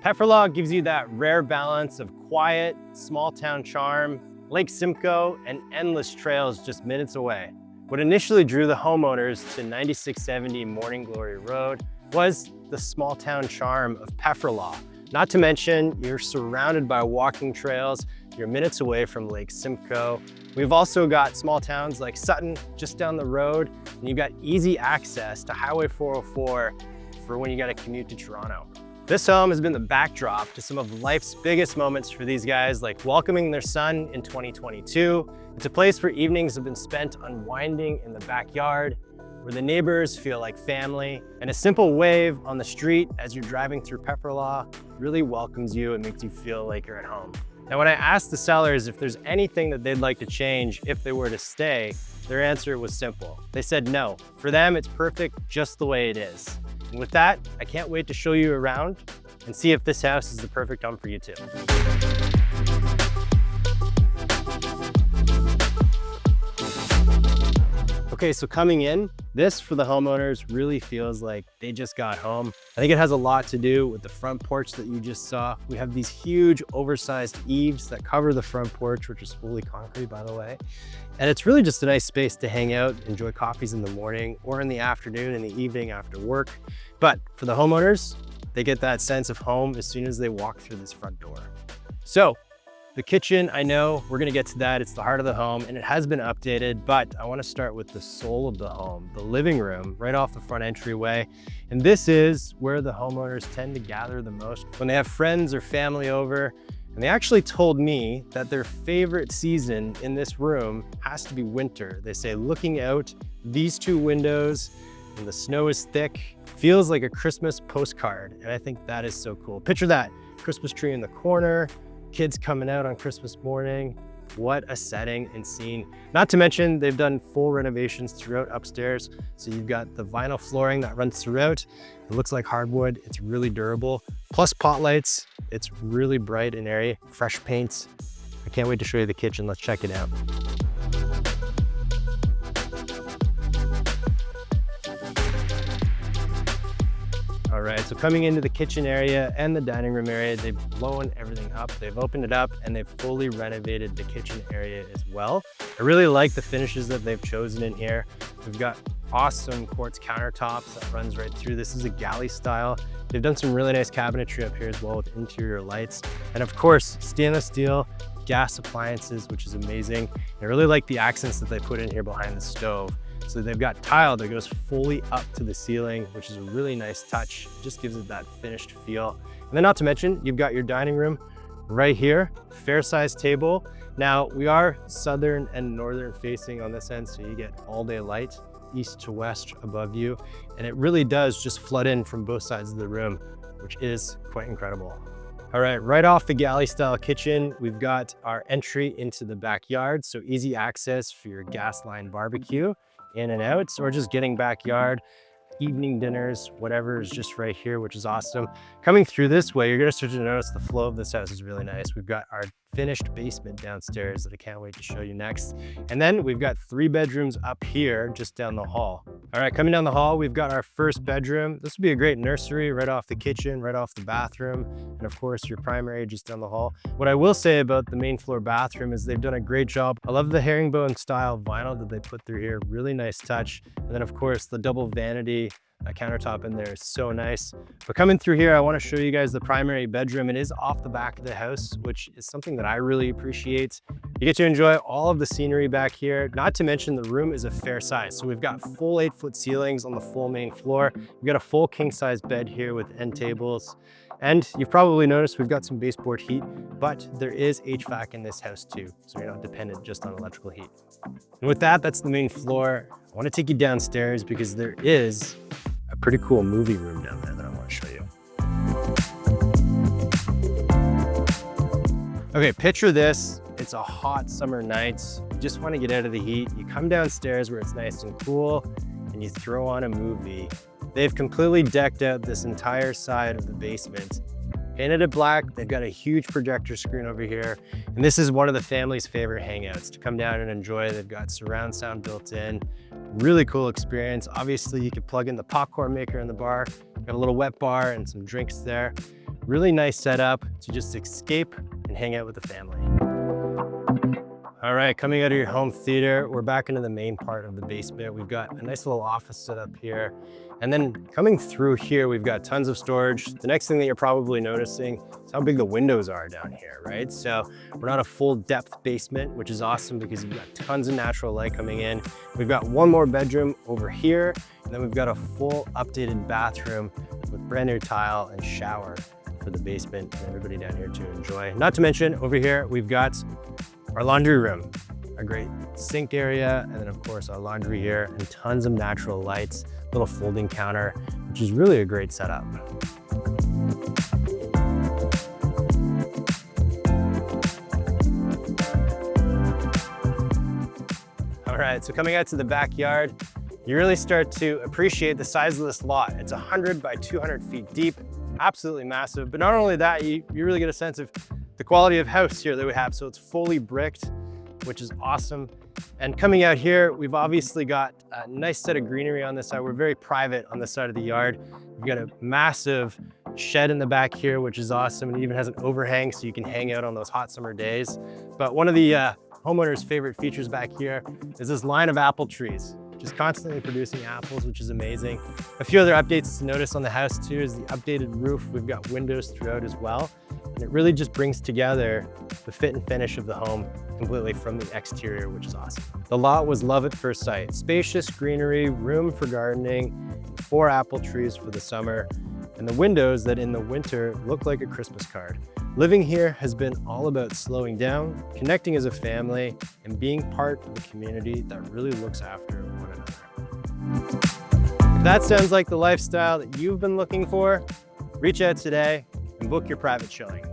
Pefferlaw gives you that rare balance of quiet, small town charm, Lake Simcoe, and endless trails just minutes away. What initially drew the homeowners to 9670 Morning Glory Road was the small town charm of Pefferlaw. Not to mention, you're surrounded by walking trails, you're minutes away from Lake Simcoe. We've also got small towns like Sutton just down the road, and you've got easy access to Highway 404 for when you gotta commute to Toronto. This home has been the backdrop to some of life's biggest moments for these guys, like welcoming their son in 2022. It's a place where evenings have been spent unwinding in the backyard, where the neighbors feel like family, and a simple wave on the street as you're driving through Pefferlaw really welcomes you and makes you feel like you're at home. Now, when I asked the sellers if there's anything that they'd like to change if they were to stay, their answer was simple. They said no. For them, it's perfect just the way it is. And with that, I can't wait to show you around and see if this house is the perfect home for you too. Okay, so coming in, this for the homeowners really feels like they just got home. I think it has a lot to do with the front porch that you just saw. We have these huge oversized eaves that cover the front porch, which is fully concrete, by the way. And it's really just a nice space to hang out, enjoy coffees in the morning or in the afternoon, in the evening after work. But for the homeowners, they get that sense of home as soon as they walk through this front door. So, the kitchen, I know we're gonna get to that. It's the heart of the home and it has been updated, but I wanna start with the soul of the home, the living room, right off the front entryway. And this is where the homeowners tend to gather the most when they have friends or family over. And they actually told me that their favorite season in this room has to be winter. They say looking out these two windows and the snow is thick, feels like a Christmas postcard. And I think that is so cool. Picture that, Christmas tree in the corner, kids coming out on Christmas morning. What a setting and scene. Not to mention, they've done full renovations throughout upstairs. So you've got the vinyl flooring that runs throughout. It looks like hardwood. It's really durable. Plus pot lights. It's really bright and airy. Fresh paints. I can't wait to show you the kitchen. Let's check it out. All right, so coming into the kitchen area and the dining room area, they've blown everything up. They've opened it up and they've fully renovated the kitchen area as well. I really like the finishes that they've chosen in here. We've got awesome quartz countertops that runs right through. This is a galley style. They've done some really nice cabinetry up here as well with interior lights. And of course, stainless steel, gas appliances, which is amazing. I really like the accents that they put in here behind the stove. So they've got tile that goes fully up to the ceiling, which is a really nice touch. It just gives it that finished feel. And then not to mention, you've got your dining room right here, fair sized table. Now we are southern and northern facing on this end, so you get all day light, east to west above you. And it really does just flood in from both sides of the room, which is quite incredible. All right off the galley style kitchen, we've got our entry into the backyard. So easy access for your gas line barbecue, in and out, or just getting backyard, evening dinners, whatever is just right here, which is awesome. Coming through this way, you're gonna start to notice the flow of this house is really nice. We've got our finished basement downstairs that I can't wait to show you next. And then we've got 3 bedrooms up here, just down the hall. All right, coming down the hall, we've got our first bedroom. This would be a great nursery right off the kitchen, right off the bathroom, and of course your primary just down the hall. What I will say about the main floor bathroom is they've done a great job. I love the herringbone style vinyl that they put through here, really nice touch. And then of course the double vanity countertop in there is so nice. But coming through here, I want to show you guys the primary bedroom. It is off the back of the house, which is something that I really appreciate. You get to enjoy all of the scenery back here. Not to mention the room is a fair size. So we've got full 8-foot ceilings on the full main floor. We've got a full king size bed here with end tables. And you've probably noticed we've got some baseboard heat, but there is HVAC in this house too. So you're not dependent just on electrical heat. And with that, that's the main floor. I want to take you downstairs because there is a pretty cool movie room down there that I want to show you. Okay, picture this. It's a hot summer night. You just want to get out of the heat. You come downstairs where it's nice and cool and you throw on a movie. They've completely decked out this entire side of the basement. Painted it black. They've got a huge projector screen over here. And this is one of the family's favorite hangouts to come down and enjoy. They've got surround sound built in. Really cool experience. Obviously, you could plug in the popcorn maker in the bar. Got a little wet bar and some drinks there. Really nice setup to just escape and hang out with the family. All right, coming out of your home theater, we're back into the main part of the basement. We've got a nice little office set up here. And then coming through here, we've got tons of storage. The next thing that you're probably noticing is how big the windows are down here, right? So we're not a full depth basement, which is awesome because you've got tons of natural light coming in. We've got one more bedroom over here, and then we've got a full updated bathroom with brand new tile and shower for the basement and everybody down here to enjoy. Not to mention over here, we've got our laundry room, a great sink area, and then of course our laundry here and tons of natural lights, little folding counter, which is really a great setup. All right, so coming out to the backyard, you really start to appreciate the size of this lot. It's 100 by 200 feet deep, absolutely massive. But not only that, you really get a sense of the quality of house here that we have. So it's fully bricked, which is awesome. And coming out here, we've obviously got a nice set of greenery on this side. We're very private on this side of the yard. We've got a massive shed in the back here, which is awesome. And it even has an overhang so you can hang out on those hot summer days. But one of the homeowners' favorite features back here is this line of apple trees, just constantly producing apples, which is amazing. A few other updates to notice on the house too is the updated roof. We've got windows throughout as well. And it really just brings together the fit and finish of the home completely from the exterior, which is awesome. The lot was love at first sight. Spacious greenery, room for gardening, 4 apple trees for the summer, and the windows that in the winter look like a Christmas card. Living here has been all about slowing down, connecting as a family, and being part of a community that really looks after one another. If that sounds like the lifestyle that you've been looking for, reach out today and book your private showing.